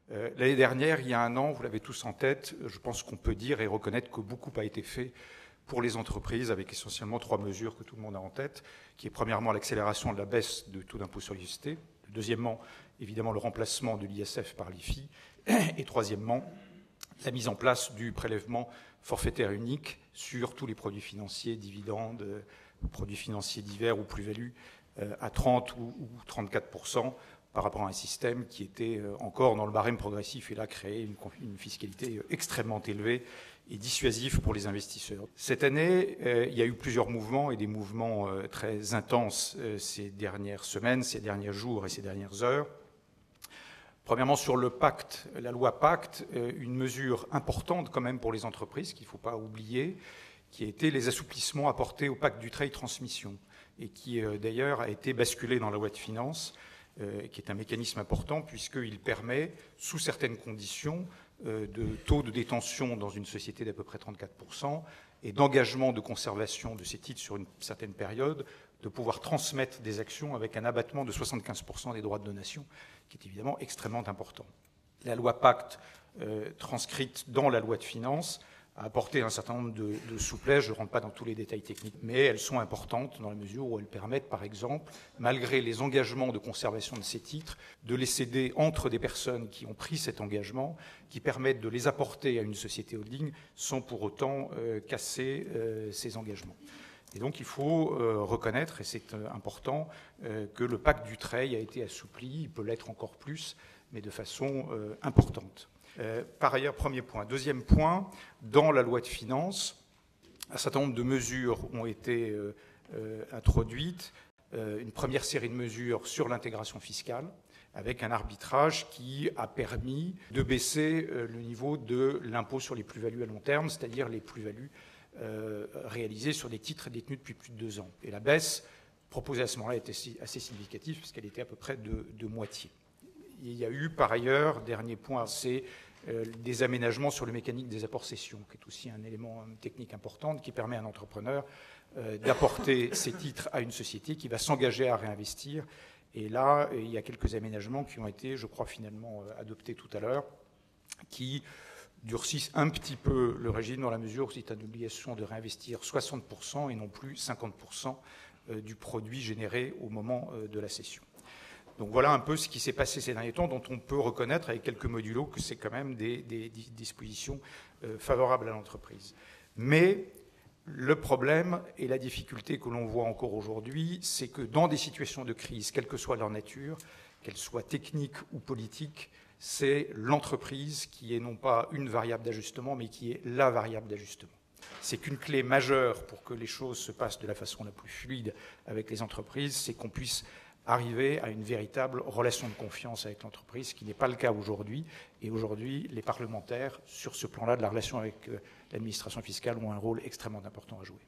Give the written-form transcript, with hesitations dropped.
L'année dernière, il y a un an, vous l'avez tous en tête, je pense qu'on peut dire et reconnaître que beaucoup a été fait pour les entreprises, avec essentiellement 3 mesures que tout le monde a en tête, qui est premièrement l'accélération de la baisse de taux d'impôt sur les sociétés, deuxièmement, évidemment, le remplacement de l'ISF par l'IFI, et troisièmement, la mise en place du prélèvement forfaitaire unique sur tous les produits financiers, dividendes, produits financiers divers ou plus-values, à 30 ou 34%, par rapport à un système qui était encore dans le barème progressif et là créé une fiscalité extrêmement élevée et dissuasive pour les investisseurs. Cette année, il y a eu plusieurs mouvements et des mouvements très intenses ces dernières semaines, ces derniers jours et ces dernières heures. Premièrement, sur le pacte, la loi Pacte, une mesure importante quand même pour les entreprises qu'il ne faut pas oublier, qui a été les assouplissements apportés au pacte du trade transmission et qui d'ailleurs a été basculé dans la loi de finances, qui est un mécanisme important puisqu'il permet, sous certaines conditions, de taux de détention dans une société d'à peu près 34% et d'engagement de conservation de ces titres sur une certaine période, de pouvoir transmettre des actions avec un abattement de 75% des droits de donation, qui est évidemment extrêmement important. La loi Pacte, transcrite dans la loi de finances, a apporté un certain nombre de souplesses. Je ne rentre pas dans tous les détails techniques, mais elles sont importantes dans la mesure où elles permettent, par exemple, malgré les engagements de conservation de ces titres, de les céder entre des personnes qui ont pris cet engagement, qui permettent de les apporter à une société holding sans pour autant casser ces engagements. Et donc il faut reconnaître, et c'est important, que le pacte du trade a été assoupli, il peut l'être encore plus, mais de façon importante. Par ailleurs, premier point. Deuxième point, dans la loi de finances, un certain nombre de mesures ont été introduites. Une première série de mesures sur l'intégration fiscale, avec un arbitrage qui a permis de baisser le niveau de l'impôt sur les plus-values à long terme, c'est-à-dire les plus-values réalisées sur des titres détenus depuis plus de 2 ans. Et la baisse proposée à ce moment-là était assez significative, puisqu'elle était à peu près de moitié. Il y a eu par ailleurs, dernier point, c'est des aménagements sur le mécanique des apports-cessions, qui est aussi un élément technique important qui permet à un entrepreneur d'apporter ses titres à une société qui va s'engager à réinvestir. Et là, il y a quelques aménagements qui ont été, je crois, finalement adoptés tout à l'heure, qui durcissent un petit peu le régime dans la mesure où c'est une obligation de réinvestir 60% et non plus 50% du produit généré au moment de la cession. Donc voilà un peu ce qui s'est passé ces derniers temps, dont on peut reconnaître avec quelques modulos que c'est quand même des dispositions favorables à l'entreprise. Mais le problème et la difficulté que l'on voit encore aujourd'hui, c'est que dans des situations de crise, quelle que soit leur nature, qu'elles soient techniques ou politiques, c'est l'entreprise qui est non pas une variable d'ajustement, mais qui est la variable d'ajustement. C'est qu'une clé majeure pour que les choses se passent de la façon la plus fluide avec les entreprises, c'est qu'on puisse arriver à une véritable relation de confiance avec l'entreprise, ce qui n'est pas le cas aujourd'hui. Et aujourd'hui, les parlementaires, sur ce plan-là de la relation avec l'administration fiscale, ont un rôle extrêmement important à jouer.